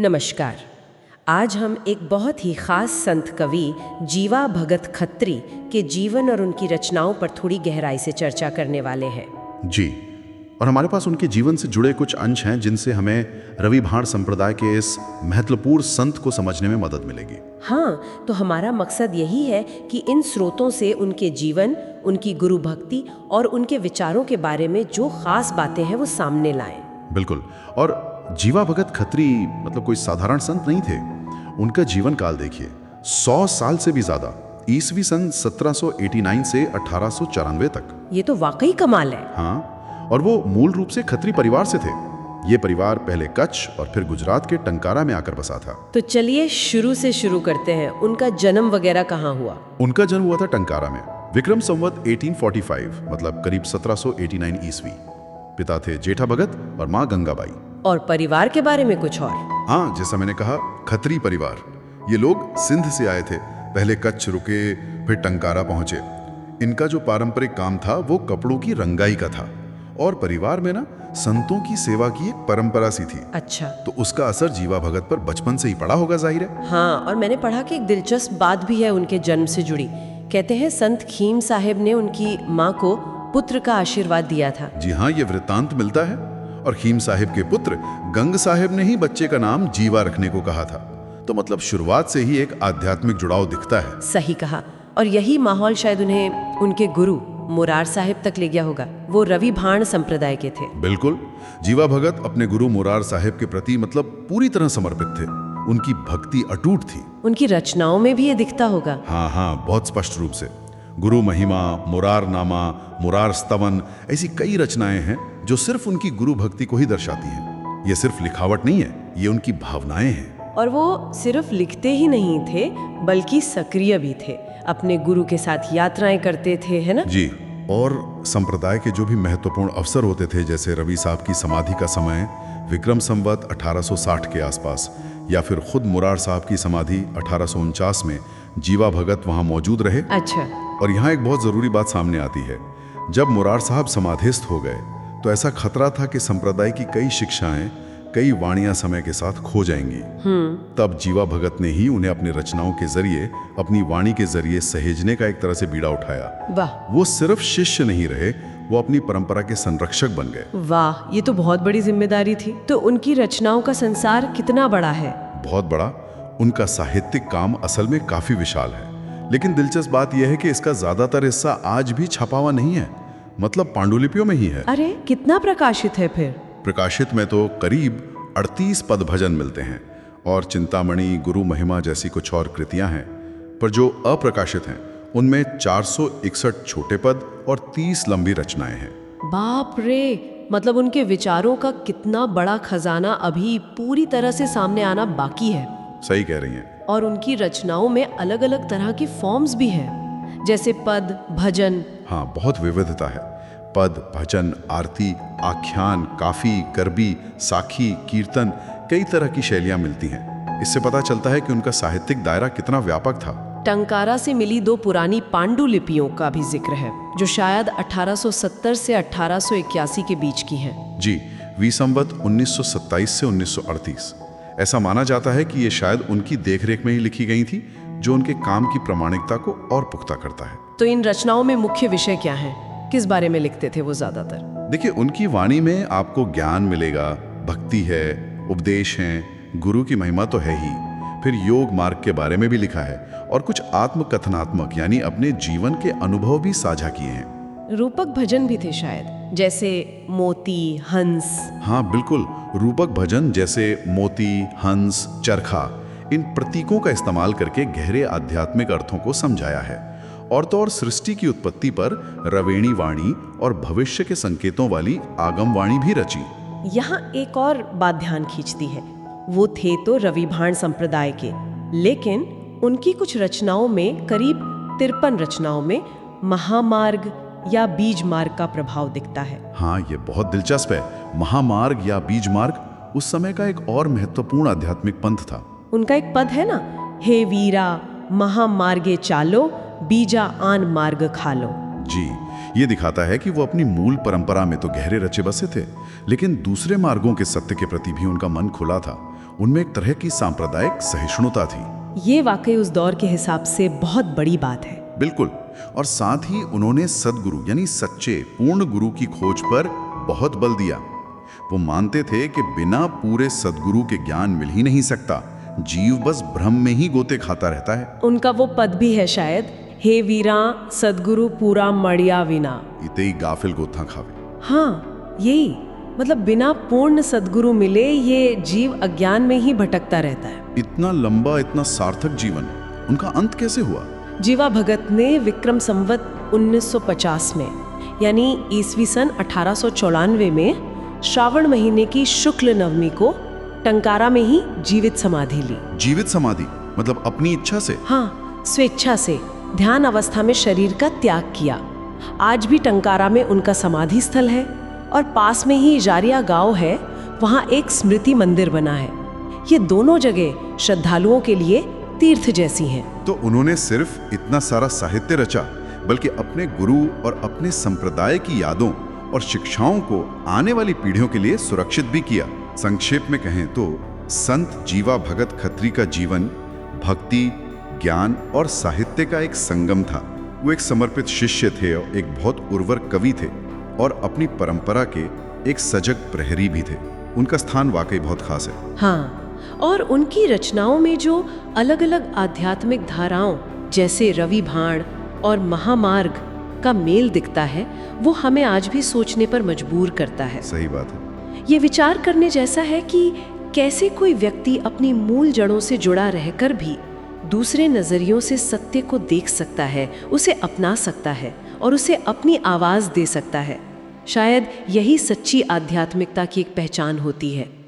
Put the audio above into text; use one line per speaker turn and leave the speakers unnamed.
नमस्कार। आज हम एक बहुत ही खास संत कवि जीवा भगत खत्री के जीवन और उनकी रचनाओं पर थोड़ी गहराई से चर्चा करने वाले हैं।
जी। और हमारे पास उनके जीवन से जुड़े कुछ अंश हैं जिनसे हमें रवि भाण संप्रदाय के इस महत्वपूर्ण संत को समझने में मदद मिलेगी।
हाँ, तो हमारा मकसद यही है कि इन स्रोतों से उनके जीवन, उनकी गुरु भक्ति और उनके विचारों के बारे में जो खास बातें हैं वो सामने लाएं।
बिल्कुल। और जीवा भगत खत्री मतलब कोई साधारण संत नहीं थे। उनका जीवन काल देखिए, 100 साल से भी ज्यादा, ईस्वी सन 1789 से 1894 तक।
ये तो वाकई कमाल है।
हाँ, और वो मूल रूप से खत्री परिवार से थे। ये परिवार पहले कच्छ और फिर गुजरात के टंकारा में आकर बसा था।
तो चलिए शुरू से शुरू करते हैं। उनका जन्म वगैरह कहाँ हुआ?
उनका जन्म हुआ था टंकारा में विक्रम संवत 1845, मतलब करीब 1789 ईस्वी। पिता थे जेठा भगत और माँ गंगाबाई।
और परिवार के बारे में कुछ और?
हाँ, जैसा मैंने कहा, खत्री परिवार। ये लोग सिंध से आए थे, पहले कच्छ रुके, फिर टंकारा पहुंचे। इनका जो पारंपरिक काम था वो कपड़ों की रंगाई का था, और परिवार में ना संतों की सेवा की एक परंपरा सी थी।
अच्छा।
तो उसका असर जीवा भगत पर बचपन से ही पड़ा होगा, जाहिर है।
हाँ, और मैंने पढ़ा कि एक दिलचस्प बात भी है उनके जन्म से जुड़ी। कहते हैं संत खीम साहिब ने उनकी माँ को पुत्र का आशीर्वाद दिया था।
जी हाँ, ये वृत्तांत मिलता है। और खीम साहिब के पुत्र गंग साहिब ने ही बच्चे का नाम जीवा रखने को कहा था। तो मतलब शुरुआत से ही एक आध्यात्मिक जुड़ाव दिखता है।
सही कहा। और यही माहौल शायद उन्हें उनके गुरु मुरार साहिब तक ले गया होगा। वो रवि भाण संप्रदाय के थे।
बिल्कुल। जीवा भगत अपने गुरु मुरार साहिब के प्रति मतलब पूरी तरह समर्पित थे। उनकी भक्ति अटूट थी।
उनकी रचनाओं में भी ये दिखता होगा।
हाँ, बहुत स्पष्ट रूप से। गुरु महिमा, मुरार नामा, मुरार स्तवन, ऐसी कई रचनाएं हैं जो सिर्फ उनकी गुरु भक्ति को ही दर्शाती हैं। ये सिर्फ लिखावट नहीं है, ये उनकी भावनाएं हैं।
और वो सिर्फ लिखते ही नहीं थे, बल्कि सक्रिय भी थे। अपने गुरु के साथ यात्राएं करते थे, है ना?
जी। और संप्रदाय के जो भी महत्वपूर्ण अवसर होते थे, जैसे रवि साहब की समाधि का समय विक्रम संवत 1860 के आसपास, या फिर खुद मुरार साहब की समाधि 1849 में, जीवा भगत वहां मौजूद रहे।
अच्छा।
और यहाँ एक बहुत जरूरी बात सामने आती है। जब मुरार साहब समाधिस्थ हो गए तो ऐसा खतरा था कि संप्रदाय की कई शिक्षाएं, कई वाणियां समय के साथ खो जाएंगी। तब जीवा भगत ने ही उन्हें अपनी रचनाओं के जरिए, अपनी वाणी के जरिए सहेजने का एक तरह से बीड़ा उठाया।
वाह।
वो सिर्फ शिष्य नहीं रहे, वो अपनी परंपरा के संरक्षक बन गए।
वाह, ये तो बहुत बड़ी जिम्मेदारी थी। तो उनकी रचनाओं का संसार कितना बड़ा है?
बहुत बड़ा। उनका साहित्यिक काम असल में काफी विशाल है। लेकिन दिलचस्प बात यह है कि इसका ज्यादातर हिस्सा आज भी छपा हुआ नहीं है, मतलब पांडुलिपियों में ही है।
अरे, कितना प्रकाशित है फिर?
प्रकाशित में तो करीब 38 पद भजन मिलते हैं, और चिंतामणि, गुरु महिमा जैसी कुछ और कृतियां हैं। पर जो अप्रकाशित हैं उनमें 461 छोटे पद और 30 लंबी रचनाएं हैं।
बाप रे, मतलब उनके विचारों का कितना बड़ा खजाना अभी पूरी तरह से सामने आना बाकी है।
सही कह रही हैं।
और उनकी रचनाओं में अलग अलग तरह की फॉर्म्स भी हैं, जैसे पद, भजन।
हाँ, बहुत विविधता है। पद, भजन, आरती, आख्यान, काफी, गरबी, साखी, कीर्तन, कई तरह की शैलियां मिलती हैं। इससे पता चलता है कि उनका साहित्यिक दायरा कितना व्यापक था।
टंकारा से मिली 2 पुरानी पांडुलिपियों का भी जिक्र है, जो शायद 1870 से 1881 के बीच की हैं।
जी, वी संवत 1927 से 1938। ऐसा माना जाता है कि ये शायद उनकी देखरेख में ही लिखी गई थी, जो उनके काम की प्रामाणिकता को और पुख्ता करता है।
तो इन रचनाओं में मुख्य विषय क्या है? किस बारे में लिखते थे वो ज्यादातर?
देखिए, उनकी वाणी में आपको ज्ञान मिलेगा, भक्ति है, उपदेश हैं, गुरु की महिमा तो है ही, फिर योग मार्ग के बारे में भी लिखा है, और कुछ आत्मकथनात्मक यानी अपने जीवन के अनुभव भी साझा किए हैं।
रूपक भजन भी थे शायद, जैसे मोती, हंस।
हाँ बिल्कुल, रूपक भजन जैसे मोती, हंस, चरखा, इन प्रतीकों का इस्तेमाल करके गहरे आध्यात्मिक अर्थों को समझाया है। और तो और सृष्टि की उत्पत्ति पर रवेणी वाणी और भविष्य के संकेतों वाली आगम वाणी भी रची।
यहाँ एक और बात ध्यान खींचती है। वो थे तो रवि भाण संप्रदाय के, लेकिन उनकी कुछ रचनाओं में, करीब 53 रचनाओं में, महामार्ग या बीज मार्ग का प्रभाव दिखता है।
हाँ, ये बहुत दिलचस्प है। महामार्ग या बीज मार्ग उस समय का एक और महत्वपूर्ण आध्यात्मिक पंथ था।
उनका एक पद है ना, हे वीरा महामार्गे चालो, बीजा आन मार्ग खालो।
जी, ये दिखाता है कि वो अपनी मूल परंपरा में तो गहरे रचे बसे थे, लेकिन दूसरे मार्गों के सत्य के प्रति भी उनका मन खुला था। उनमें एक तरह की सांप्रदायिक सहिष्णुता थी।
ये वाकई उस दौर के हिसाब से बहुत बड़ी बात है।
बिल्कुल। और साथ ही उन्होंने सद्गुरु यानी सच्चे पूर्ण गुरु की खोज पर बहुत बल दिया। वो मानते थे कि बिना पूरे सद्गुरु के ज्ञान मिल ही नहीं सकता, जीव बस भ्रम में ही गोते खाता रहता है।
उनका वो पद भी है शायद, हे वीरा सद्गुरु पूरा मड़िया विना।
इते ही गाफिल गोथा खावे।
हाँ, यही मतलब बिना पूर्ण सद्गुरु मिले ये जीव अज्ञान में ही भटकता रहता है।
इतना लंबा, इतना सार्थक जीवन, उनका अंत कैसे हुआ?
जीवा भगत ने विक्रम संवत 1950 में यानी ईस्वी सन 1894 में श्रावण महीने की शुक्ल नवमी को टंकारा में ही जीवित समाधि ली।
जीवित समाधि मतलब अपनी इच्छा से?
हाँ, स्वेच्छा से ध्यान अवस्था में शरीर का त्याग किया। आज भी टंकारा में उनका समाधि स्थल है और पास में ही जारिया गांव है, वहाँ एक स्मृति मंदिर बना है। ये दोनों जगह श्रद्धालुओं के लिए तीर्थ जैसी हैं।
तो उन्होंने सिर्फ इतना सारा साहित्य रचा, बल्कि अपने गुरु और अपने संप्रदाय की यादों और शिक्षाओं को आने वाली पीढ़ियों के लिए सुरक्षित भी किया। संक्षेप में कहें तो संत जीवा भगत खत्री का जीवन भक्ति, ज्ञान और साहित्य का एक संगम था। वो एक समर्पित शिष्य थे और एक बहुत उर्वर कवि थे और अपनी परंपरा के एक सजग प्रहरी भी थे। उनका स्थान वाकई बहुत खास है।
हाँ, और उनकी रचनाओं में जो अलग अलग आध्यात्मिक धाराओं जैसे रवि भाण और महामार्ग का मेल दिखता है, वो हमें आज भी सोचने पर मजबूर करता है।
सही बात है।
ये विचार करने जैसा है कि कैसे कोई व्यक्ति अपनी मूल जड़ों से जुड़ा रहकर भी दूसरे नजरियों से सत्य को देख सकता है, उसे अपना सकता है और उसे अपनी आवाज दे सकता है। शायद यही सच्ची आध्यात्मिकता की एक पहचान होती है।